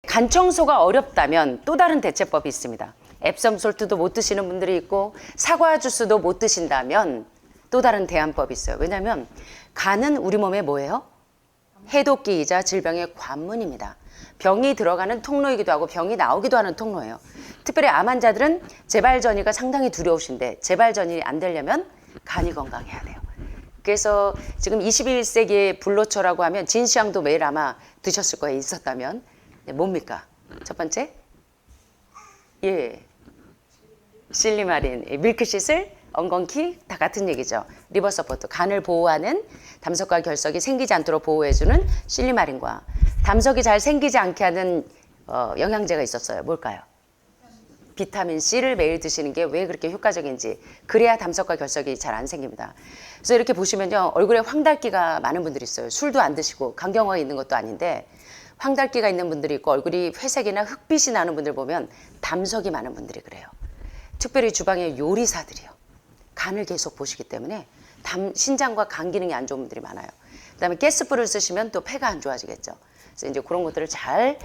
간 청소가 어렵다면 또 다른 대체법이 있습니다. 앱섬 솔트도 못 드시는 분들이 있고 사과 주스도 못 드신다면 또 다른 대안법이 있어요. 왜냐하면 간은 우리 몸에 뭐예요? 해독기이자 질병의 관문입니다. 병이 들어가는 통로이기도 하고 병이 나오기도 하는 통로예요. 특별히 암 환자들은 재발전이가 상당히 두려우신데 재발전이 안 되려면 간이 건강해야 돼요. 그래서 지금 21세기의 불로초라고 하면 진시황도 매일 아마 드셨을 거예요. 있었다면. 뭡니까? 첫 번째? 예. 실리마린, 밀크시슬, 엉겅키 다 같은 얘기죠. 리버 서포트, 간을 보호하는 담석과 결석이 생기지 않도록 보호해주는 실리마린과 담석이 잘 생기지 않게 하는 영양제가 있었어요. 뭘까요? 비타민 C를 매일 드시는 게 왜 그렇게 효과적인지, 그래야 담석과 결석이 잘 안 생깁니다. 그래서 이렇게 보시면요, 얼굴에 황달기가 많은 분들이 있어요. 술도 안 드시고 간경화가 있는 것도 아닌데 황달기가 있는 분들이 있고 얼굴이 회색이나 흑빛이 나는 분들 보면 담석이 많은 분들이 그래요. 특별히 주방의 요리사들이요. 간을 계속 보시기 때문에 신장과 간 기능이 안 좋은 분들이 많아요. 그다음에 가스불을 쓰시면 또 폐가 안 좋아지겠죠. 그래서 이제 그런 것들을 잘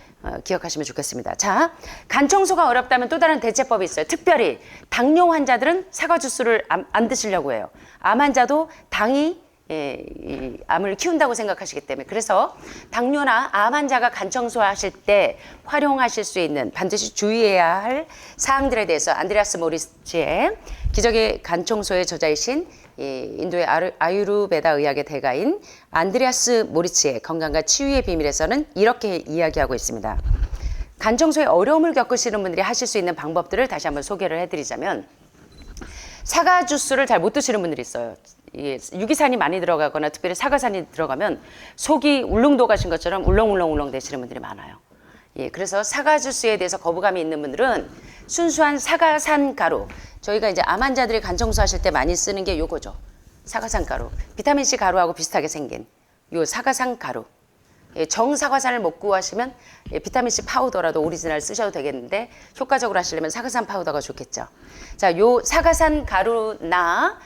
기억하시면 좋겠습니다. 자, 간 청소가 어렵다면 또 다른 대체법이 있어요. 특별히 당뇨 환자들은 사과 주스를 안 드시려고 해요. 암 환자도 당이 이 암을 키운다고 생각하시기 때문에, 그래서 당뇨나 암 환자가 간 청소하실 때 활용하실 수 있는 반드시 주의해야 할 사항들에 대해서 안드레아스 모리치의 기적의 간 청소의 저자이신 인도의 아유르베다 의학의 대가인 안드레아스 모리치의 건강과 치유의 비밀에서는 이렇게 이야기하고 있습니다. 간 청소에 어려움을 겪으시는 분들이 하실 수 있는 방법들을 다시 한번 소개를 해드리자면, 사과 주스를 잘 못 드시는 분들이 있어요. 유기산이 많이 들어가거나 특별히 사과산이 들어가면 속이 울릉도가신 것처럼 울렁울렁울렁 되시는 분들이 많아요. 그래서 사과 주스에 대해서 거부감이 있는 분들은 순수한 사과산 가루, 저희가 이제 암 환자들이 간 청소하실 때 많이 쓰는 게 요거죠. 사과산 가루, 비타민C 가루하고 비슷하게 생긴 요 사과산 가루. 정사과산을 못 구하시면 비타민C 파우더라도 오리지널 쓰셔도 되겠는데 효과적으로 하시려면 사과산 파우더가 좋겠죠. 자, 요 사과산 가루나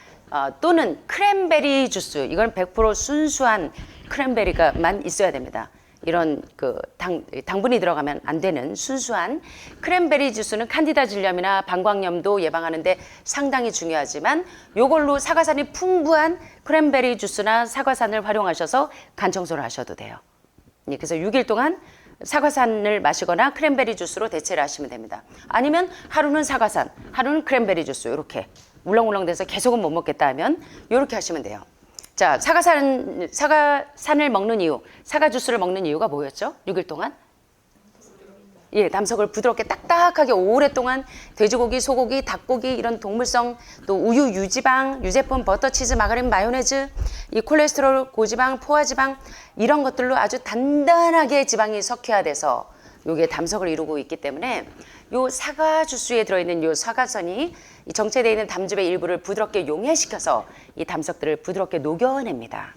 또는 크랜베리 주스, 이건 100% 순수한 크랜베리가만 있어야 됩니다. 이런 당분이 들어가면 안 되는 순수한 크랜베리 주스는 칸디다 질염이나 방광염도 예방하는데 상당히 중요하지만 요걸로 사과산이 풍부한 크랜베리 주스나 사과산을 활용하셔서 간 청소를 하셔도 돼요. 그래서 6일 동안 사과산을 마시거나 크랜베리 주스로 대체를 하시면 됩니다. 아니면 하루는 사과산, 하루는 크랜베리 주스, 이렇게 울렁울렁 돼서 계속은 못 먹겠다 하면 이렇게 하시면 돼요. 자, 사과산을 먹는 이유, 사과 주스를 먹는 이유가 뭐였죠? 6일 동안? 담석을 부드럽게 딱딱하게 오랫동안 돼지고기, 소고기, 닭고기, 이런 동물성, 또 우유, 유지방, 유제품, 버터, 치즈, 마가린, 마요네즈, 이 콜레스테롤, 고지방, 포화지방, 이런 것들로 아주 단단하게 지방이 석회화돼서 요게 담석을 이루고 있기 때문에 요 사과 주스에 들어있는 요 사과선이 이 정체되어 있는 담즙의 일부를 부드럽게 용해시켜서 이 담석들을 부드럽게 녹여냅니다.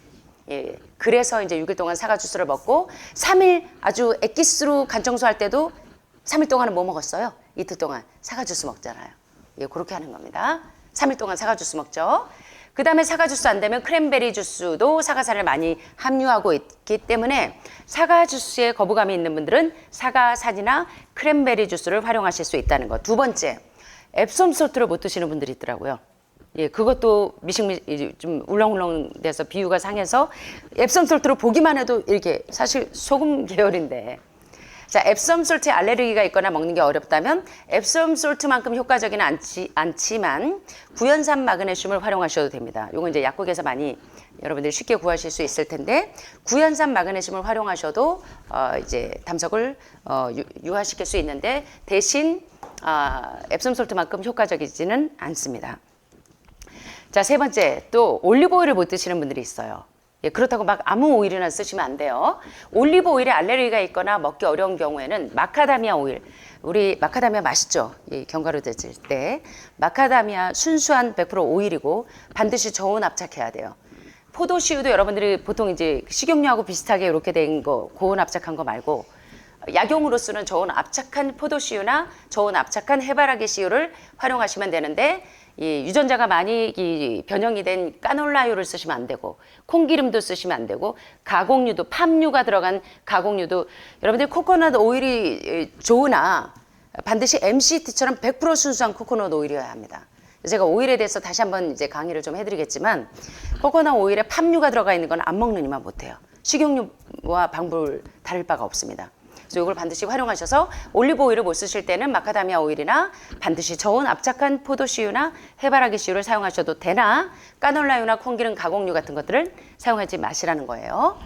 그래서 이제 6일 동안 사과 주스를 먹고 3일 아주 엑기스로 간 청소할 때도 3일 동안은 뭐 먹었어요? 이틀 동안 사과 주스 먹잖아요. 그렇게 하는 겁니다. 3일 동안 사과 주스 먹죠. 그 다음에 사과 주스 안 되면 크랜베리 주스도 사과산을 많이 함유하고 있기 때문에 사과 주스에 거부감이 있는 분들은 사과산이나 크랜베리 주스를 활용하실 수 있다는 것. 두 번째, 앱솜 솔트를 못 드시는 분들이 있더라고요. 그것도 좀 울렁울렁 돼서 비유가 상해서 앱솜 솔트로 보기만 해도 이렇게 사실 소금 계열인데, 자, 앱솜 솔트에 알레르기가 있거나 먹는 게 어렵다면 앱솜 솔트만큼 효과적이는 않지만 구연산 마그네슘을 활용하셔도 됩니다. 요건 이제 약국에서 많이 여러분들이 쉽게 구하실 수 있을 텐데, 구연산 마그네슘을 활용하셔도 이제 담석을 유화시킬 수 있는데, 대신 앱솜 솔트만큼 효과적이지는 않습니다. 자, 세 번째, 또 올리브 오일을 못 드시는 분들이 있어요. 그렇다고 막 아무 오일이나 쓰시면 안 돼요. 올리브 오일에 알레르기가 있거나 먹기 어려운 경우에는 마카다미아 오일, 우리 마카다미아 맛있죠? 견과류 드실 때 마카다미아 순수한 100% 오일이고 반드시 저온 압착해야 돼요. 포도씨유도 여러분들이 보통 이제 식용유하고 비슷하게 이렇게 된 거, 고온 압착한 거 말고 약용으로 쓰는 저온 압착한 포도씨유나 저온 압착한 해바라기 씨유를 활용하시면 되는데 이 유전자가 많이 변형이 된 까놀라유를 쓰시면 안 되고 콩기름도 쓰시면 안 되고 가공유도 팜유가 들어간 가공유도 여러분들 코코넛 오일이 좋으나 반드시 MCT처럼 100% 순수한 코코넛 오일이어야 합니다. 제가 오일에 대해서 다시 한번 이제 강의를 좀 해드리겠지만 코코넛 오일에 팜유가 들어가 있는 건 안 먹는 이만 못해요. 식용유와 방불 다를 바가 없습니다. 그래서 이걸 반드시 활용하셔서 올리브 오일을 못 쓰실 때는 마카다미아 오일이나 반드시 저온 압착한 포도씨유나 해바라기 씨유를 사용하셔도 되나 까놀라유나 콩기름 가공유 같은 것들을 사용하지 마시라는 거예요.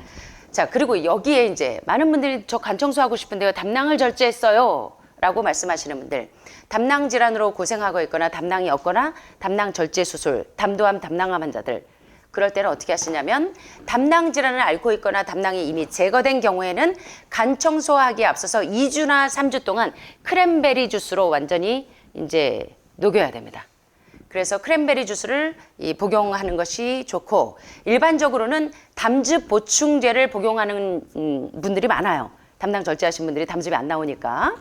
자, 그리고 여기에 이제 많은 분들이 저 간 청소하고 싶은데요. 담낭을 절제했어요. 라고 말씀하시는 분들, 담낭 질환으로 고생하고 있거나 담낭이 없거나 담낭 절제 수술, 담도암, 담낭암 환자들, 그럴 때는 어떻게 하시냐면 담낭 질환을 앓고 있거나 담낭이 이미 제거된 경우에는 간 청소하기에 앞서서 2주나 3주 동안 크랜베리 주스로 완전히 이제 녹여야 됩니다. 그래서 크랜베리 주스를 복용하는 것이 좋고 일반적으로는 담즙 보충제를 복용하는 분들이 많아요. 담낭 절제하신 분들이 담즙이 안 나오니까.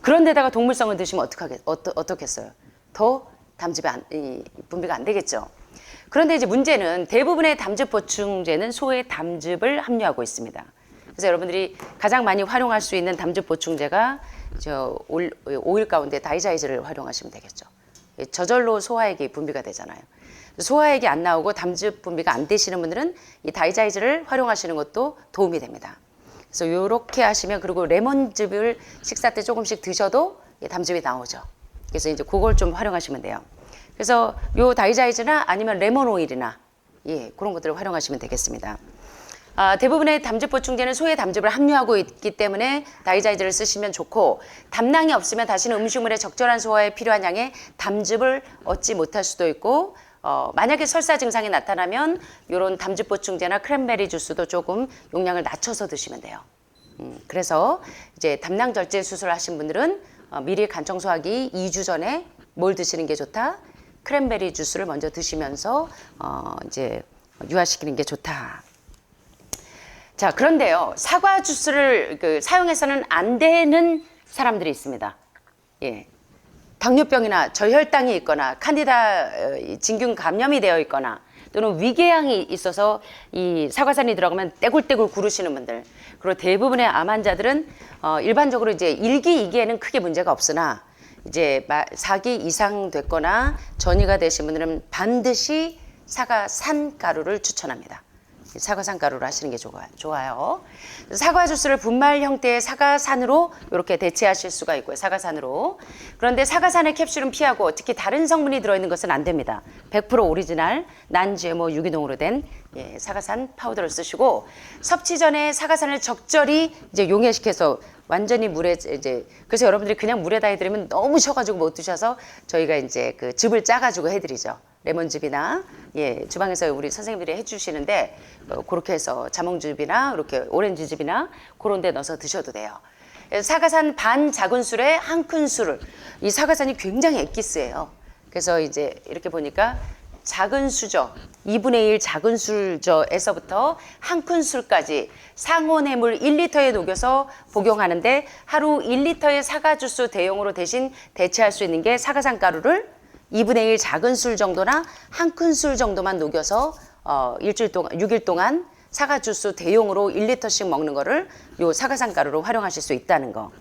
그런데다가 동물성을 드시면 어떻겠어요? 더 담즙이 분비가 안 되겠죠. 그런데 이제 문제는 대부분의 담즙 보충제는 소에 담즙을 함유하고 있습니다. 그래서 여러분들이 가장 많이 활용할 수 있는 담즙 보충제가 오일 가운데 다이자이즈를 활용하시면 되겠죠. 저절로 소화액이 분비가 되잖아요. 소화액이 안 나오고 담즙 분비가 안 되시는 분들은 이 다이자이즈를 활용하시는 것도 도움이 됩니다. 그래서 이렇게 하시면 그리고 레몬즙을 식사 때 조금씩 드셔도 담즙이 나오죠. 그래서 이제 그걸 좀 활용하시면 돼요. 그래서 요 다이자이즈나 아니면 레몬 오일이나 그런 것들을 활용하시면 되겠습니다. 대부분의 담즙 보충제는 소의 담즙을 함유하고 있기 때문에 다이자이즈를 쓰시면 좋고 담낭이 없으면 다시는 음식물의 적절한 소화에 필요한 양의 담즙을 얻지 못할 수도 있고 만약에 설사 증상이 나타나면 이런 담즙 보충제나 크랜베리 주스도 조금 용량을 낮춰서 드시면 돼요. 그래서 이제 담낭 절제 수술을 하신 분들은 미리 간 청소하기 2주 전에 뭘 드시는 게 좋다? 크랜베리 주스를 먼저 드시면서 이제 유화시키는 게 좋다. 자, 그런데요, 사과 주스를 사용해서는 안 되는 사람들이 있습니다. 예. 당뇨병이나 저혈당이 있거나 칸디다 진균 감염이 되어 있거나 또는 위궤양이 있어서 이 사과산이 들어가면 떼굴떼굴 구르시는 분들, 그리고 대부분의 암 환자들은 일반적으로 이제 1기, 2기에는 크게 문제가 없으나 이제 4기 이상 됐거나 전이가 되신 분들은 반드시 사과산 가루를 추천합니다. 사과산 가루로 하시는 게 좋아요. 사과 주스를 분말 형태의 사과산으로 이렇게 대체하실 수가 있고요. 사과산으로. 그런데 사과산의 캡슐은 피하고 특히 다른 성분이 들어있는 것은 안 됩니다. 100% 오리지널 난GMO 유기농으로 된 사과산 파우더를 쓰시고 섭취 전에 사과산을 적절히 이제 용해시켜서 완전히 물에 이제 그래서 여러분들이 그냥 물에다 해드리면 너무 셔가지고 못 드셔서 저희가 이제 그 즙을 짜가지고 해드리죠. 레몬즙이나 주방에서 우리 선생님들이 해주시는데 그렇게 해서 자몽즙이나 이렇게 오렌지즙이나 그런 데 넣어서 드셔도 돼요. 사과산 반 작은술에 한 큰술을 이 사과산이 굉장히 엑기스예요. 그래서 이제 이렇게 보니까 작은 수저 2분의 1 작은 술저에서부터 한 큰술까지 상온의 물 1리터에 녹여서 복용하는데 하루 1리터의 사과 주스 대용으로 대신 대체할 수 있는 게 사과산 가루를 2분의 1 작은 술 정도나 한 큰술 정도만 녹여서 일주일 동안 6일 동안 사과 주스 대용으로 1리터씩 먹는 거를 요 사과산 가루로 활용하실 수 있다는 거.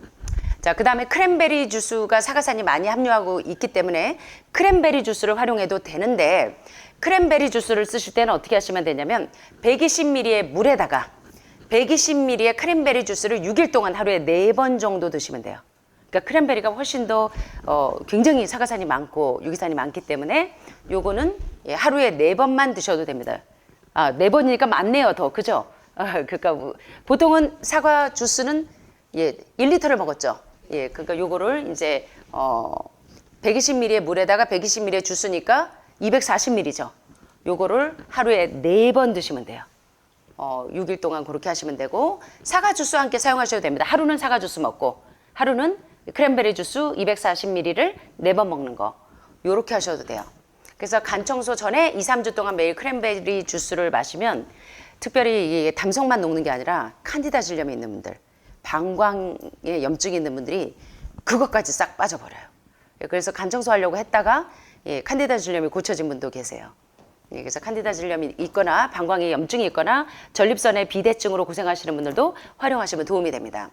자, 그다음에 크랜베리 주스가 사과산이 많이 함유하고 있기 때문에 크랜베리 주스를 활용해도 되는데 크랜베리 주스를 쓰실 때는 어떻게 하시면 되냐면 120ml의 물에다가 120ml의 크랜베리 주스를 6일 동안 하루에 4번 정도 드시면 돼요. 그러니까 크랜베리가 훨씬 더 굉장히 사과산이 많고 유기산이 많기 때문에 요거는 하루에 4번만 드셔도 됩니다. 4번이니까 많네요, 더. 그죠? 그러니까 보통은 사과 주스는 1리터를 먹었죠. 그러니까 요거를 이제 120ml의 물에다가 120ml의 주스니까 240ml죠. 요거를 하루에 4번 드시면 돼요. 6일 동안 그렇게 하시면 되고 사과 주스와 함께 사용하셔도 됩니다. 하루는 사과 주스 먹고 하루는 크랜베리 주스 240ml를 4번 먹는 거. 요렇게 하셔도 돼요. 그래서 간 청소 전에 2, 3주 동안 매일 크랜베리 주스를 마시면 특별히 이 담석만 녹는 게 아니라 칸디다 질염이 있는 분들 방광에 염증이 있는 분들이 그것까지 싹 빠져버려요. 그래서 간 청소하려고 했다가 칸디다 질염이 고쳐진 분도 계세요. 그래서 칸디다 질염이 있거나 방광에 염증이 있거나 전립선의 비대증으로 고생하시는 분들도 활용하시면 도움이 됩니다.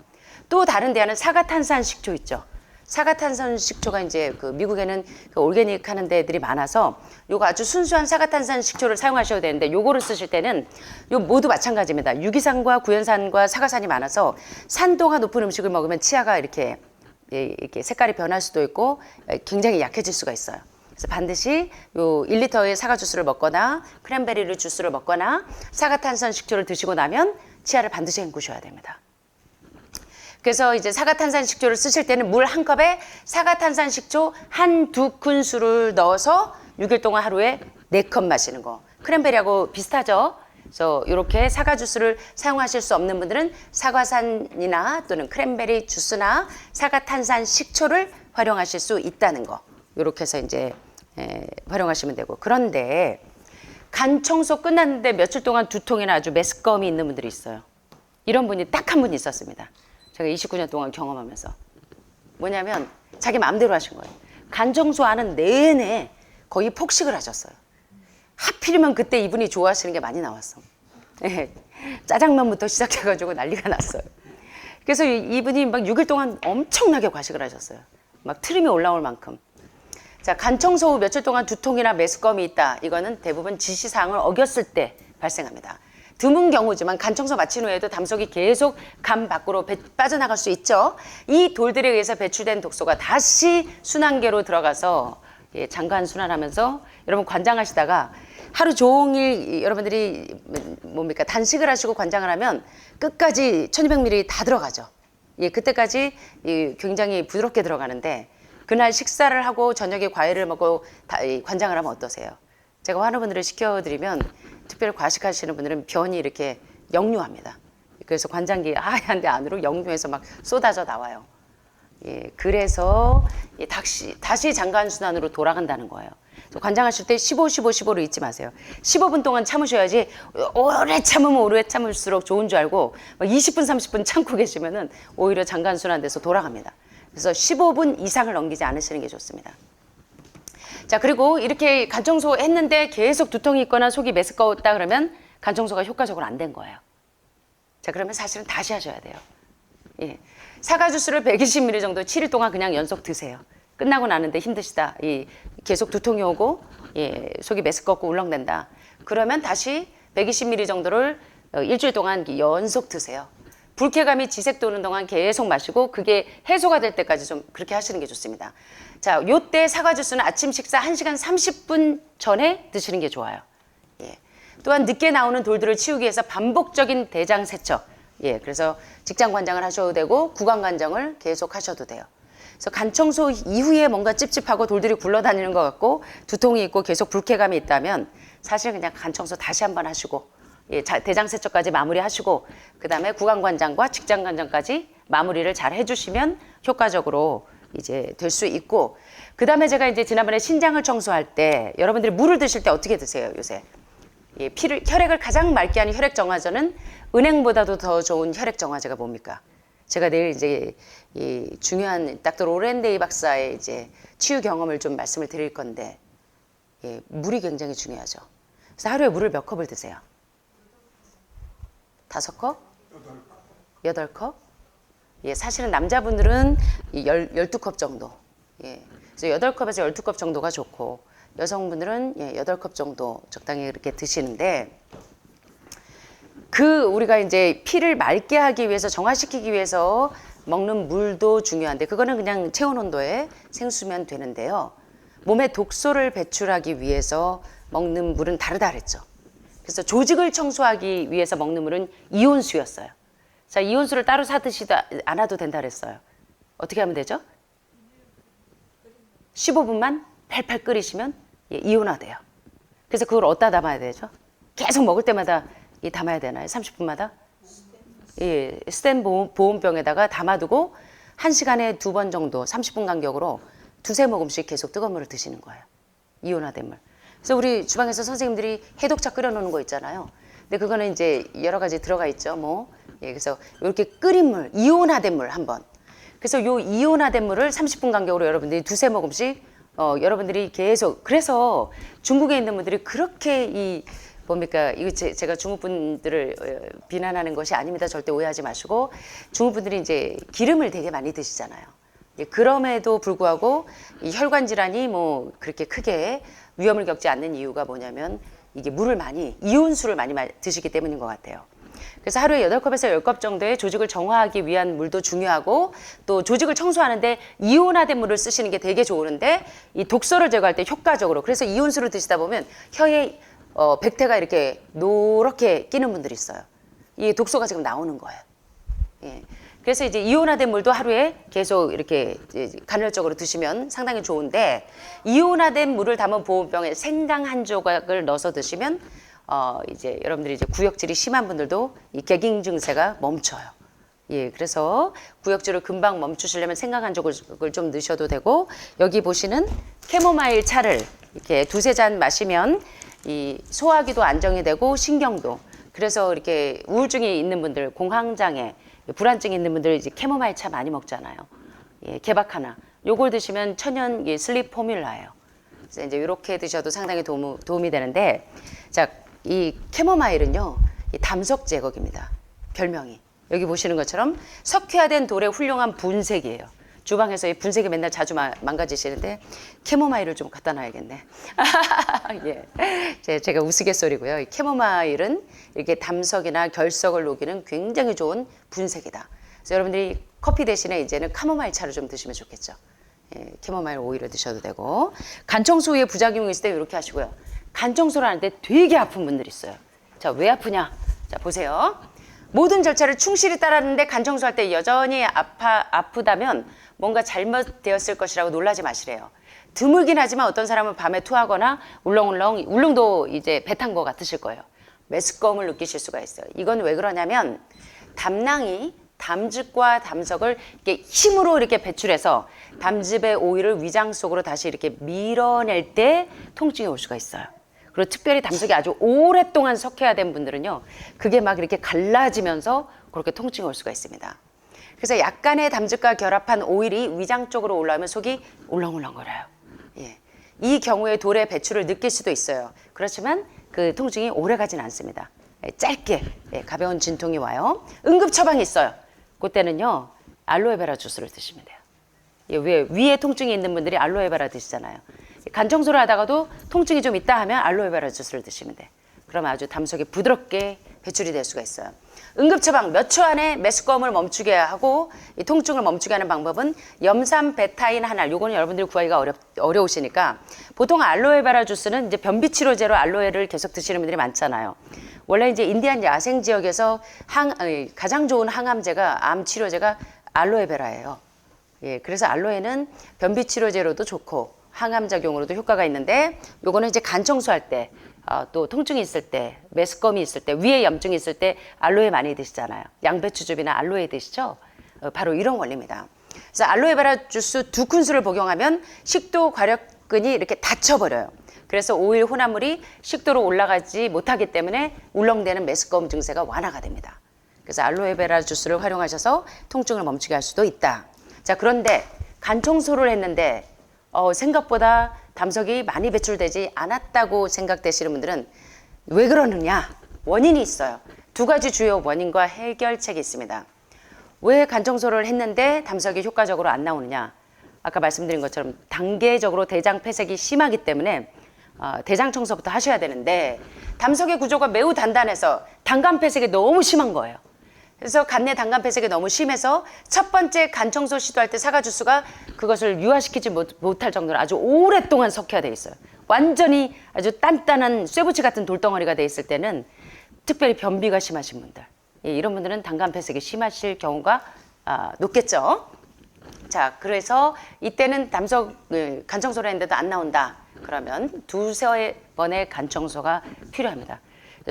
또 다른 대안은 사과탄산 식초 있죠. 사과탄산 식초가 이제 그 미국에는 그 올게닉 하는 데들이 많아서 요거 아주 순수한 사과탄산 식초를 사용하셔야 되는데 요거를 쓰실 때는 요 모두 마찬가지입니다. 유기산과 구연산과 사과산이 많아서 산도가 높은 음식을 먹으면 치아가 이렇게 색깔이 변할 수도 있고 굉장히 약해질 수가 있어요. 그래서 반드시 요 1리터의 사과 주스를 먹거나 크랜베리 주스를 먹거나 사과탄산 식초를 드시고 나면 치아를 반드시 헹구셔야 됩니다. 그래서 이제 사과탄산 식초를 쓰실 때는 물 한 컵에 사과탄산 식초 한 두 큰술을 넣어서 6일 동안 하루에 4컵 마시는 거. 크랜베리하고 비슷하죠? 그래서 이렇게 사과 주스를 사용하실 수 없는 분들은 사과산이나 또는 크랜베리 주스나 사과탄산 식초를 활용하실 수 있다는 거. 이렇게 해서 이제 활용하시면 되고. 그런데 간 청소 끝났는데 며칠 동안 두통이나 아주 메스꺼움이 있는 분들이 있어요. 이런 분이 딱 한 분 있었습니다. 제가 29년 동안 경험하면서. 뭐냐면 자기 마음대로 하신 거예요. 간 청소하는 내내 거의 폭식을 하셨어요. 하필이면 그때 이분이 좋아하시는 게 많이 나왔어. 짜장면부터 시작해가지고 난리가 났어요. 그래서 이분이 막 6일 동안 엄청나게 과식을 하셨어요. 막 트림이 올라올 만큼. 자, 간 청소 후 며칠 동안 두통이나 메스꺼움이 있다. 이거는 대부분 지시사항을 어겼을 때 발생합니다. 드문 경우지만 간 청소 마친 후에도 담속이 계속 간 밖으로 빠져나갈 수 있죠. 이 돌들에 의해서 배출된 독소가 다시 순환계로 들어가서 장관 순환하면서 여러분 관장하시다가 하루 종일 여러분들이 뭡니까 단식을 하시고 관장을 하면 끝까지 1200ml 다 들어가죠. 그때까지 굉장히 부드럽게 들어가는데 그날 식사를 하고 저녁에 과일을 먹고 관장을 하면 어떠세요? 제가 환우분들을 시켜드리면 특별히 과식하시는 분들은 변이 이렇게 역류합니다. 그래서 관장기 하얀 데 안으로 역류해서 막 쏟아져 나와요. 그래서 다시 장관순환으로 돌아간다는 거예요. 관장하실 때 15, 15, 15를 잊지 마세요. 15분 동안 참으셔야지 오래 참으면 오래 참을수록 좋은 줄 알고 20분, 30분 참고 계시면은 오히려 장관순환돼서 돌아갑니다. 그래서 15분 이상을 넘기지 않으시는 게 좋습니다. 자, 그리고 이렇게 간청소 했는데 계속 두통이 있거나 속이 메스꺼웠다 그러면 간청소가 효과적으로 안 된 거예요. 자, 그러면 사실은 다시 하셔야 돼요. 사과 주스를 120ml 정도 7일 동안 그냥 연속 드세요. 끝나고 나는데 힘드시다. 계속 두통이 오고 속이 메스껍고 울렁댄다. 그러면 다시 120ml 정도를 일주일 동안 연속 드세요. 불쾌감이 지색 도는 동안 계속 마시고 그게 해소가 될 때까지 좀 그렇게 하시는 게 좋습니다. 자, 요때 사과 주스는 아침 식사 1시간 30분 전에 드시는 게 좋아요. 또한 늦게 나오는 돌들을 치우기 위해서 반복적인 대장 세척. 그래서 직장 관장을 하셔도 되고 구강 관장을 계속 하셔도 돼요. 그래서 간 청소 이후에 뭔가 찝찝하고 돌들이 굴러다니는 것 같고 두통이 있고 계속 불쾌감이 있다면 사실 그냥 간 청소 다시 한번 하시고 대장 세척까지 마무리하시고 그 다음에 구강 관장과 직장 관장까지 마무리를 잘 해주시면 효과적으로 이제 될 수 있고 그 다음에 제가 이제 지난번에 신장을 청소할 때 여러분들이 물을 드실 때 어떻게 드세요 요새? 혈액을 가장 맑게 하는 혈액 정화제는 은행보다도 더 좋은 혈액 정화제가 뭡니까? 제가 내일 이제 이 중요한 닥터 로렌데이 박사의 이제 치유 경험을 좀 말씀을 드릴 건데 물이 굉장히 중요하죠. 그래서 하루에 물을 몇 컵을 드세요? 5컵? 8컵? 사실은 남자분들은 12컵 정도. 그래서 8컵에서 12컵 정도가 좋고 여성분들은 8컵 정도 적당히 이렇게 드시는데 우리가 이제 피를 맑게 하기 위해서 정화시키기 위해서 먹는 물도 중요한데 그거는 그냥 체온 온도에 생수면 되는데요. 몸에 독소를 배출하기 위해서 먹는 물은 다르다 그랬죠. 그래서 조직을 청소하기 위해서 먹는 물은 이온수였어요. 자, 이온수를 따로 사 드시지 않아도 된다 그랬어요. 어떻게 하면 되죠? 15분만 팔팔 끓이시면 이온화돼요. 그래서 그걸 어디다 담아야 되죠? 계속 먹을 때마다 담아야 되나요? 30분마다? 스텐 보온병에다가 담아두고 1시간에 2번 정도 30분 간격으로 두세 모금씩 계속 뜨거운 물을 드시는 거예요. 이온화된 물. 그래서 우리 주방에서 선생님들이 해독차 끓여놓는 거 있잖아요. 근데 그거는 이제 여러 가지 들어가 있죠. 뭐 예, 그래서 이렇게 끓인 물, 이온화된 물 한번. 그래서 요 이온화된 물을 30분 간격으로 여러분들이 두세 모금씩 여러분들이 계속 그래서 중국에 있는 분들이 그렇게 이 뭡니까 이거 제가 중국 분들을 비난하는 것이 아닙니다. 절대 오해하지 마시고 중국 분들이 이제 기름을 되게 많이 드시잖아요. 예, 그럼에도 불구하고 이 혈관 질환이 뭐 그렇게 크게 위험을 겪지 않는 이유가 뭐냐면 이게 물을 많이 이온수를 많이 드시기 때문인 것 같아요. 그래서 하루에 8컵에서 10컵 정도의 조직을 정화하기 위한 물도 중요하고 또 조직을 청소하는데 이온화된 물을 쓰시는 게 되게 좋은데 이 독소를 제거할 때 효과적으로 그래서 이온수를 드시다 보면 혀에 백태가 이렇게 노랗게 끼는 분들이 있어요. 이 독소가 지금 나오는 거예요. 예. 그래서 이제 이온화된 물도 하루에 계속 이렇게 간헐적으로 드시면 상당히 좋은데 이온화된 물을 담은 보온병에 생강 한 조각을 넣어서 드시면 이제 여러분들이 이제 구역질이 심한 분들도 이 개깅 증세가 멈춰요. 예, 그래서 구역질을 금방 멈추시려면 생강 한 조각을 좀 넣으셔도 되고 여기 보시는 캐모마일 차를 이렇게 두세 잔 마시면 이 소화기도 안정이 되고 신경도 그래서 이렇게 우울증이 있는 분들 공황장애 불안증이 있는 분들 이제 캐모마일 차 많이 먹잖아요. 예, 개박 하나 요걸 드시면 천연 슬립 포뮬라예요. 그래서 이제 이렇게 드셔도 상당히 도움이 되는데 자, 이 캐모마일은요 이 담석 제거기입니다. 별명이 여기 보시는 것처럼 석회화된 돌의 훌륭한 분쇄기예요. 주방에서 이 분쇄기 맨날 자주 망가지시는데 캐모마일을 좀 갖다 놔야겠네. 예, 제가 우스갯소리고요. 이 캐모마일은 이렇게 담석이나 결석을 녹이는 굉장히 좋은 분쇄기다. 그래서 여러분들이 커피 대신에 이제는 카모마일 차를 좀 드시면 좋겠죠. 예, 캐모마일 오일을 드셔도 되고 간 청소 후에 부작용이 있을 때 이렇게 하시고요. 간 청소를 하는데 되게 아픈 분들이 있어요. 자, 왜 아프냐? 자, 보세요. 모든 절차를 충실히 따랐는데 간 청소할 때 여전히 아프다면 뭔가 잘못되었을 것이라고 놀라지 마시래요. 드물긴 하지만 어떤 사람은 밤에 토하거나 울렁도 이제 배 탄 것 같으실 거예요. 메스꺼움을 느끼실 수가 있어요. 이건 왜 그러냐면 담낭이 담즙과 담석을 이렇게 힘으로 이렇게 배출해서 담즙의 오일을 위장 속으로 다시 이렇게 밀어낼 때 통증이 올 수가 있어요. 그리고 특별히 담석이 아주 오랫동안 석회화된 분들은요, 그게 막 이렇게 갈라지면서 그렇게 통증이 올 수가 있습니다. 그래서 약간의 담즙과 결합한 오일이 위장 쪽으로 올라오면 속이 울렁울렁거려요. 예. 이 경우에 돌의 배출을 느낄 수도 있어요. 그렇지만 그 통증이 오래 가진 않습니다. 짧게 가벼운 진통이 와요. 응급 처방이 있어요. 그때는요 알로에베라 주스를 드시면 돼요. 왜 위에 통증이 있는 분들이 알로에베라 드시잖아요. 간 청소를 하다가도 통증이 좀 있다 하면 알로에베라 주스를 드시면 돼. 그러면 아주 담석이 부드럽게 배출이 될 수가 있어요. 응급 처방 몇 초 안에 메스꺼움을 멈추게 하고 이 통증을 멈추게 하는 방법은 염산 베타인 한알. 요거는 여러분들이 구하기가 어려우시니까 보통 알로에베라 주스는 이제 변비 치료제로 알로에를 계속 드시는 분들이 많잖아요. 원래 이제 인디안 야생 지역에서 가장 좋은 항암제가 암 치료제가 알로에베라예요. 예, 그래서 알로에는 변비 치료제로도 좋고 항암 작용으로도 효과가 있는데 요거는 이제 간 청소할 때 또 통증이 있을 때 메스꺼움이 있을 때 위에 염증이 있을 때 알로에 많이 드시잖아요. 양배추즙이나 알로에 드시죠? 바로 이런 원리입니다. 그래서 알로에베라 주스 2큰술을 복용하면 식도 괄약근이 이렇게 닫혀버려요. 그래서 오일 혼합물이 식도로 올라가지 못하기 때문에 울렁대는 메스꺼움 증세가 완화가 됩니다. 그래서 알로에베라 주스를 활용하셔서 통증을 멈추게 할 수도 있다. 자, 그런데 간 청소를 했는데 생각보다 담석이 많이 배출되지 않았다고 생각되시는 분들은 왜 그러느냐? 원인이 있어요. 두 가지 주요 원인과 해결책이 있습니다. 왜 간 청소를 했는데 담석이 효과적으로 안 나오느냐? 아까 말씀드린 것처럼 단계적으로 대장 폐색이 심하기 때문에 대장 청소부터 하셔야 되는데 담석의 구조가 매우 단단해서 단간 폐색이 너무 심한 거예요. 그래서 간내 단간 폐색이 너무 심해서 첫 번째 간 청소 시도할 때 사과 주스가 그것을 유화시키지 못할 정도로 아주 오랫동안 석회화되어 있어요. 완전히 아주 단단한 쇠붙이 같은 돌덩어리가 돼 있을 때는 특별히 변비가 심하신 분들, 이런 분들은 단간 폐색이 심하실 경우가 높겠죠. 자, 그래서 이때는 간 청소를 했는데도 안 나온다. 그러면 두세 번의 간 청소가 필요합니다.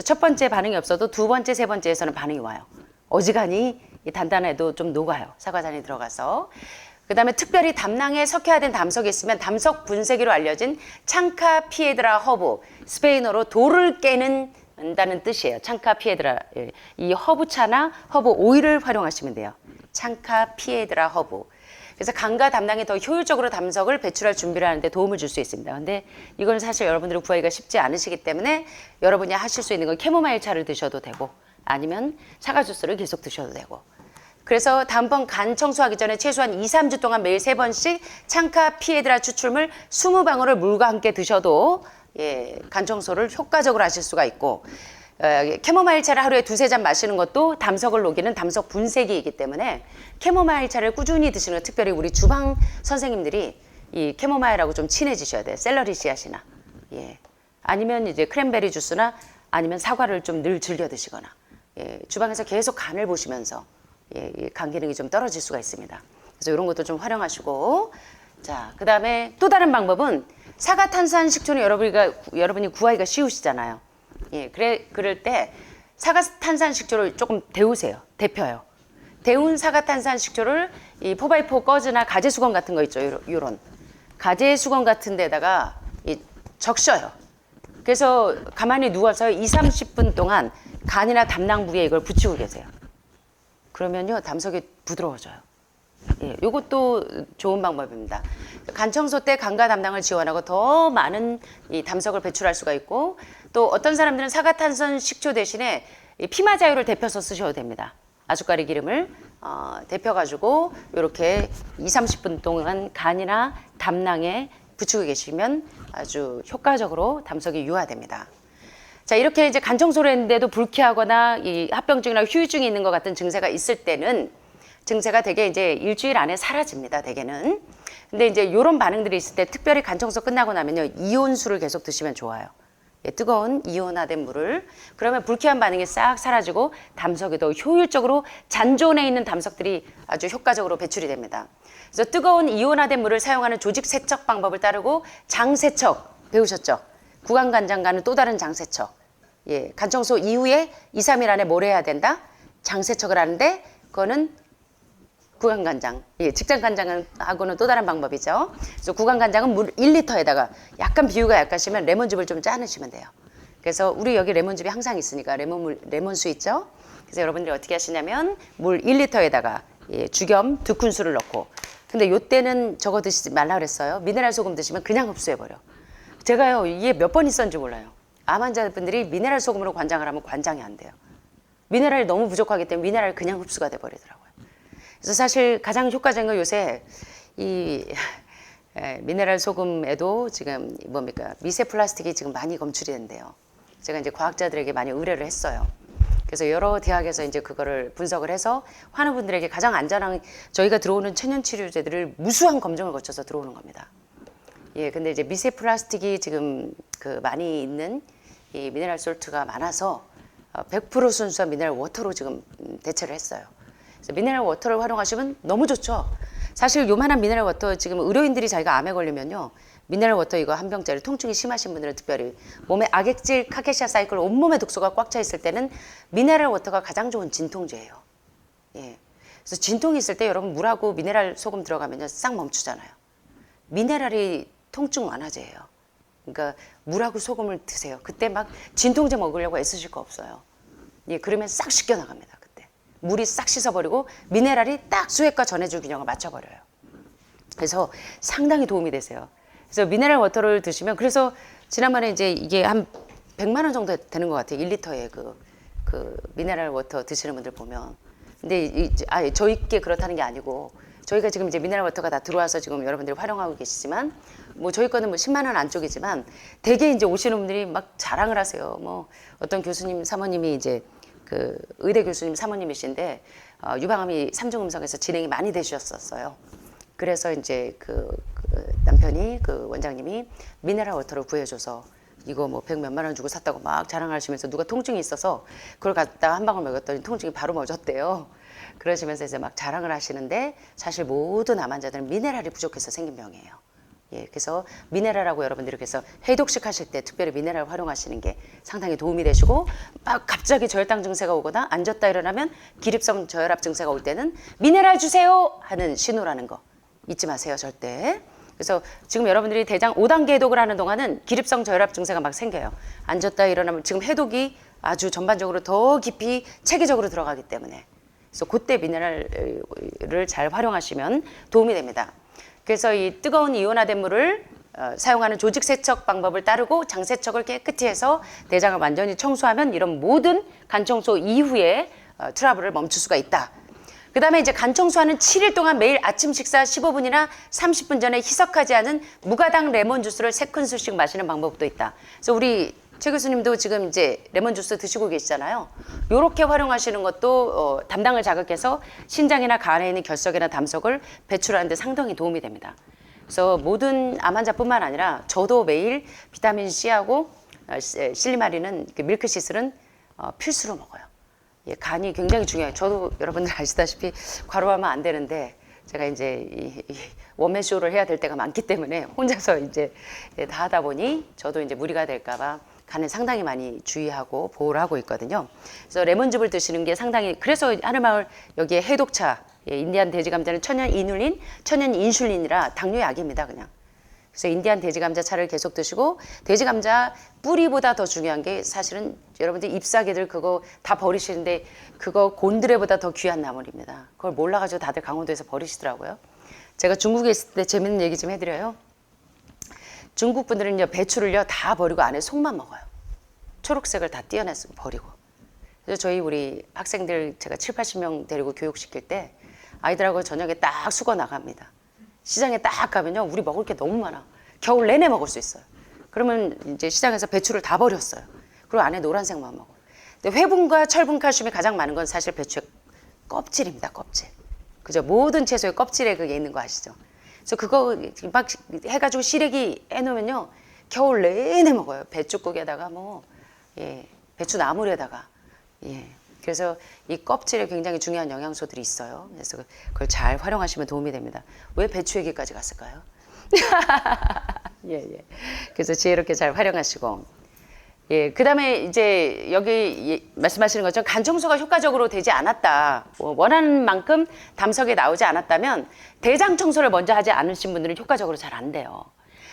첫 번째 반응이 없어도 두 번째, 세 번째에서는 반응이 와요. 어지간히 단단해도 좀 녹아요. 사과잔이 들어가서. 그 다음에 특별히 담낭에 석회화된 담석이 있으면 담석 분쇄기로 알려진 창카 피에드라 허브, 스페인어로 돌을 깨는 한다는 뜻이에요. 창카 피에드라. 예. 이 허브차나 허브 오일을 활용하시면 돼요. 창카 피에드라 허브. 그래서 간과 담낭이 더 효율적으로 담석을 배출할 준비를 하는데 도움을 줄 수 있습니다. 근데 이건 사실 여러분들이 구하기가 쉽지 않으시기 때문에 여러분이 하실 수 있는 건 캐모마일 차를 드셔도 되고 아니면 사과 주스를 계속 드셔도 되고. 그래서 다음번 간 청소하기 전에 최소한 2, 3주 동안 매일 3번씩 창카 피에드라 추출물 20방울을 물과 함께 드셔도 예, 간 청소를 효과적으로 하실 수가 있고 캐모마일 차를 하루에 2-3잔 마시는 것도 담석을 녹이는 담석 분쇄기이기 때문에 캐모마일 차를 꾸준히 드시는 거, 특별히 우리 주방 선생님들이 이 캐모마일하고 좀 친해지셔야 돼요. 샐러리 씨앗이나 예. 아니면 이제 크랜베리 주스나 아니면 사과를 좀 늘 즐겨 드시거나 예. 주방에서 계속 간을 보시면서 예, 간 기능이 좀 떨어질 수가 있습니다. 그래서 이런 것도 좀 활용하시고 자, 그 다음에 또 다른 방법은 사과탄산 식초는 여러분이 구하기가 쉬우시잖아요. 예, 그럴 때 사과탄산 식초를 조금 데우세요. 데펴요. 데운 사과탄산 식초를 이 4x4 꺼즈나 가제수건 같은 거 있죠. 요런 가제수건 같은 데다가 적셔요. 그래서 가만히 누워서 2-30분 동안 간이나 담낭 부위에 이걸 붙이고 계세요. 그러면요, 담석이 부드러워져요. 예, 이것도 좋은 방법입니다. 간 청소 때 간과 담낭을 지원하고 더 많은 이 담석을 배출할 수가 있고 또 어떤 사람들은 사과탄산 식초 대신에 이 피마자유를 데펴서 쓰셔도 됩니다. 아주까리 기름을 데펴가지고 이렇게 2-30분 동안 간이나 담낭에 붙이고 계시면 아주 효과적으로 담석이 유화됩니다. 자, 이렇게 이제 간 청소를 했는데도 불쾌하거나 이 합병증이나 후유증이 있는 것 같은 증세가 있을 때는 증세가 되게 이제 일주일 안에 사라집니다. 대개는. 근데 이제 이런 반응들이 있을 때 특별히 간 청소 끝나고 나면요, 이온수를 계속 드시면 좋아요. 예, 뜨거운 이온화된 물을. 그러면 불쾌한 반응이 싹 사라지고 담석이 더 효율적으로 잔존에 있는 담석들이 아주 효과적으로 배출이 됩니다. 그래서 뜨거운 이온화된 물을 사용하는 조직 세척 방법을 따르고 장세척 배우셨죠? 구강간장과는 또 다른 장세척. 예, 간 청소 이후에 2-3일 안에 뭘 해야 된다? 장세척을 하는데 그거는 구강간장, 예, 직장간장하고는 또 다른 방법이죠. 그래서 구강간장은 물 1리터에다가 약간 비유가 약하시면 레몬즙을 좀 짜내시면 돼요. 그래서 우리 여기 레몬즙이 항상 있으니까 레몬수 있죠. 그래서 여러분들이 어떻게 하시냐면 물 1리터에다가 예, 죽염 2큰술을 넣고 근데 요때는 저거 드시지 말라 그랬어요. 미네랄 소금 드시면 그냥 흡수해버려. 제가요, 이게 몇 번 있었는지 몰라요. 암 환자분들이 미네랄 소금으로 관장을 하면 관장이 안 돼요. 미네랄이 너무 부족하기 때문에 미네랄이 그냥 흡수가 돼버리더라고요. 그래서 사실 가장 효과적인 건 요새 이 미네랄 소금에도 지금 뭡니까 미세 플라스틱이 지금 많이 검출이 된대요. 제가 이제 과학자들에게 많이 의뢰를 했어요. 그래서 여러 대학에서 이제 그거를 분석을 해서 환우분들에게 가장 안전한 저희가 들어오는 천연 치료제들을 무수한 검증을 거쳐서 들어오는 겁니다. 예, 근데 이제 미세 플라스틱이 지금 그 많이 있는 이 미네랄 솔트가 많아서 100% 순수한 미네랄 워터로 지금 대체를 했어요. 그래서 미네랄 워터를 활용하시면 너무 좋죠. 사실 요만한 미네랄 워터 지금 의료인들이 자기가 암에 걸리면요, 미네랄 워터 이거 한 병짜리 통증이 심하신 분들은 특별히 몸에 악액질 카케시아 사이클 온몸에 독소가 꽉 차 있을 때는 미네랄 워터가 가장 좋은 진통제예요. 예. 그래서 진통이 있을 때 여러분 물하고 미네랄 소금 들어가면요 싹 멈추잖아요. 미네랄이 통증 완화제예요. 그러니까 물하고 소금을 드세요. 그때 막 진통제 먹으려고 애쓰실 거 없어요. 예, 그러면 싹 씻겨 나갑니다. 그때 물이 싹 씻어버리고 미네랄이 딱 수액과 전해줄 균형을 맞춰버려요. 그래서 상당히 도움이 되세요. 그래서 미네랄 워터를 드시면 그래서 지난번에 이제 이게 한 100만 원 정도 되는 것 같아요. 1리터에 그 미네랄 워터 드시는 분들 보면. 근데 저희께 그렇다는 게 아니고 저희가 지금 이제 미네랄 워터가 다 들어와서 지금 여러분들이 활용하고 계시지만 뭐 저희 거는 뭐 10만 원 안쪽이지만 대개 이제 오시는 분들이 막 자랑을 하세요. 뭐 어떤 교수님 사모님이 이제 그 의대 교수님 사모님이신데 유방암이 3중 음성에서 진행이 많이 되셨었어요. 그래서 이제 그 남편이 그 원장님이 미네랄 워터를 구해줘서 이거 뭐 100몇만 원 주고 샀다고 막 자랑하시면서 누가 통증이 있어서 그걸 갖다 한 방울 먹였더니 통증이 바로 멎었대요. 그러시면서 이제 막 자랑을 하시는데 사실 모든 암 환자들은 미네랄이 부족해서 생긴 병이에요. 예, 그래서 미네랄하고 여러분들이 그래서 해독식 하실 때 특별히 미네랄 활용하시는 게 상당히 도움이 되시고 막 갑자기 저혈당 증세가 오거나 앉았다 일어나면 기립성 저혈압 증세가 올 때는 미네랄 주세요 하는 신호라는 거 잊지 마세요 절대. 그래서 지금 여러분들이 대장 5단계 해독을 하는 동안은 기립성 저혈압 증세가 막 생겨요. 앉았다 일어나면 지금 해독이 아주 전반적으로 더 깊이 체계적으로 들어가기 때문에 그래서 그때 미네랄을 잘 활용하시면 도움이 됩니다. 그래서 이 뜨거운 이온화된 물을 사용하는 조직 세척 방법을 따르고 장 세척을 깨끗이 해서 대장을 완전히 청소하면 이런 모든 간 청소 이후에 트러블을 멈출 수가 있다. 그 다음에 이제 간 청소하는 7일 동안 매일 아침 식사 15분이나 30분 전에 희석하지 않은 무가당 레몬 주스를 3큰술씩 마시는 방법도 있다. 그래서 우리 최 교수님도 지금 이제 레몬 주스 드시고 계시잖아요. 요렇게 활용하시는 것도 담당을 자극해서 신장이나 간에 있는 결석이나 담석을 배출하는 데 상당히 도움이 됩니다. 그래서 모든 암 환자뿐만 아니라 저도 매일 비타민 C하고 실리마린은 밀크시슬은 필수로 먹어요. 예, 간이 굉장히 중요해요. 저도 여러분들 아시다시피 과로하면 안 되는데 제가 이제 이 원맨 쇼를 해야 될 때가 많기 때문에 혼자서 이제 다 하다 보니 저도 이제 무리가 될까봐 간을 상당히 많이 주의하고 보호를 하고 있거든요. 그래서 레몬즙을 드시는 게 상당히 그래서 하늘마을 여기에 해독차 인디안 돼지 감자는 천연 이눌린, 천연 인슐린이라 당뇨 약입니다, 그냥. 그래서 인디안 돼지 감자 차를 계속 드시고 돼지 감자 뿌리보다 더 중요한 게 사실은 여러분들 잎사귀들 그거 다 버리시는데 그거 곤드레보다 더 귀한 나물입니다. 그걸 몰라가지고 다들 강원도에서 버리시더라고요. 제가 중국에 있을 때 재밌는 얘기 좀 해드려요. 중국 분들은요 배추를요 다 버리고 안에 속만 먹어요. 초록색을 다 떼어내서 버리고. 그래서 저희 우리 학생들 제가 7, 80명 데리고 교육시킬 때 아이들하고 저녁에 딱 수거 나갑니다. 시장에 딱 가면요 우리 먹을 게 너무 많아. 겨울 내내 먹을 수 있어요. 그러면 이제 시장에서 배추를 다 버렸어요. 그리고 안에 노란색만 먹어. 근데 회분과 철분, 칼슘이 가장 많은 건 사실 배추의 껍질입니다. 껍질. 그죠? 모든 채소의 껍질에 그게 있는 거 아시죠? 그래서 그거 막 해가지고 시래기 해놓으면요 겨울 내내 먹어요. 배추국에다가 뭐 배추 나물에다가 그래서 이 껍질에 굉장히 중요한 영양소들이 있어요. 그래서 그걸 잘 활용하시면 도움이 됩니다. 왜 배추 얘기까지 갔을까요? 그래서 지혜롭게 잘 활용하시고 그 다음에 이제 여기 말씀하시는 것처럼 간 청소가 효과적으로 되지 않았다. 원하는 만큼 담석이 나오지 않았다면 대장 청소를 먼저 하지 않으신 분들은 효과적으로 잘 안 돼요.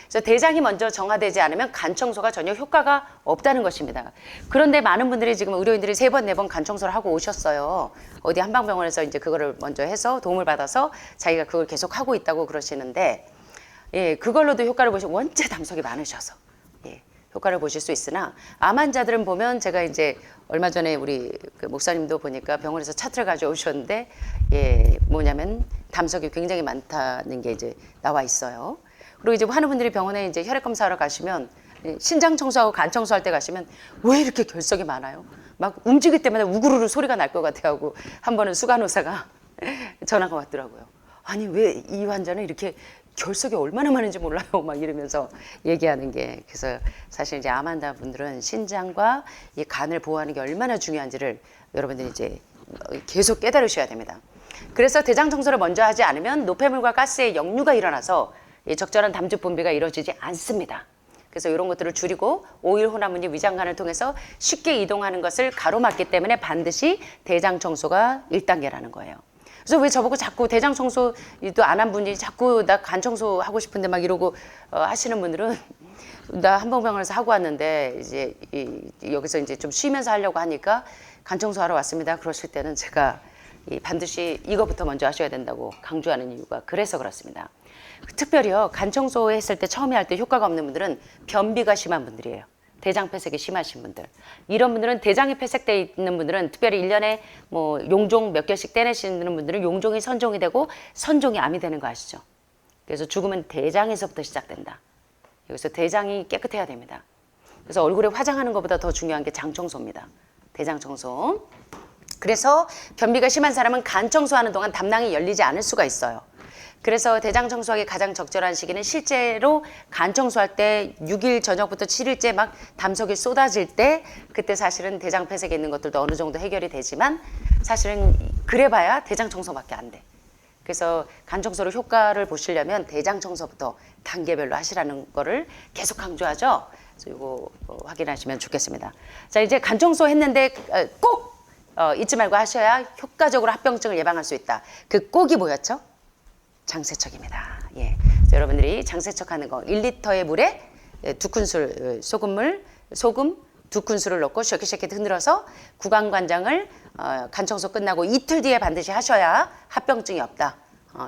그래서 대장이 먼저 정화되지 않으면 간 청소가 전혀 효과가 없다는 것입니다. 그런데 많은 분들이 지금 의료인들이 3번, 4번 간 청소를 하고 오셨어요. 어디 한방병원에서 이제 그거를 먼저 해서 도움을 받아서 자기가 그걸 계속 하고 있다고 그러시는데 그걸로도 효과를 보시고 원체 담석이 많으셔서 효과를 보실 수 있으나 암 환자들은 보면 제가 이제 얼마 전에 우리 그 목사님도 보니까 병원에서 차트를 가져오셨는데 뭐냐면 담석이 굉장히 많다는 게 이제 나와 있어요. 그리고 이제 하는 분들이 병원에 이제 혈액 검사하러 가시면 신장 청소하고 간 청소할 때 가시면 왜 이렇게 결석이 많아요? 막 움직일 때마다 우구르르 소리가 날 것 같아 하고 한 번은 수간호사가 전화가 왔더라고요. 아니 왜 이 환자는 이렇게 결석이 얼마나 많은지 몰라요. 막 이러면서 얘기하는 게 그래서 사실 이제 암 환자분들은 신장과 이 간을 보호하는 게 얼마나 중요한지를 여러분들이 이제 계속 깨달으셔야 됩니다. 그래서 대장 청소를 먼저 하지 않으면 노폐물과 가스의 역류가 일어나서 적절한 담즙 분비가 이루어지지 않습니다. 그래서 이런 것들을 줄이고 오일 혼합물이 위장관을 통해서 쉽게 이동하는 것을 가로막기 때문에 반드시 대장 청소가 1단계라는 거예요. 그래서 왜 저보고 자꾸 대장 청소도 안 한 분이 자꾸 나 간 청소 하고 싶은데 막 이러고 하시는 분들은 나 한방병원에서 하고 왔는데 이제 여기서 이제 좀 쉬면서 하려고 하니까 간 청소하러 왔습니다. 그러실 때는 제가 반드시 이거부터 먼저 하셔야 된다고 강조하는 이유가 그래서 그렇습니다. 특별히요 간 청소했을 때 처음에 할 때 효과가 없는 분들은 변비가 심한 분들이에요. 대장 폐색이 심하신 분들. 이런 분들은 대장이 폐색되어 있는 분들은 특별히 1년에 뭐 용종 몇 개씩 떼내시는 분들은 용종이 선종이 되고 선종이 암이 되는 거 아시죠? 그래서 죽음은 대장에서부터 시작된다. 여기서 대장이 깨끗해야 됩니다. 그래서 얼굴에 화장하는 것보다 더 중요한 게 장 청소입니다. 대장 청소. 그래서 변비가 심한 사람은 간 청소하는 동안 담낭이 열리지 않을 수가 있어요. 그래서 대장 청소하기 가장 적절한 시기는 실제로 간 청소할 때 6일 저녁부터 7일째 막 담석이 쏟아질 때 그때 사실은 대장 폐색에 있는 것들도 어느 정도 해결이 되지만 사실은 그래봐야 대장 청소밖에 안 돼. 그래서 간 청소로 효과를 보시려면 대장 청소부터 단계별로 하시라는 거를 계속 강조하죠. 그래서 이거 확인하시면 좋겠습니다. 자 이제 간 청소 했는데 꼭 잊지 말고 하셔야 효과적으로 합병증을 예방할 수 있다. 그 꼭이 뭐였죠? 장세척입니다. 그래서 여러분들이 장세척하는 거 1리터의 물에 2큰술 소금, 2큰술을 넣고 쉐킷쉐킷 흔들어서 구강관장을 간 청소 끝나고 이틀 뒤에 반드시 하셔야 합병증이 없다.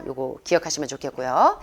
요거 기억하시면 좋겠고요.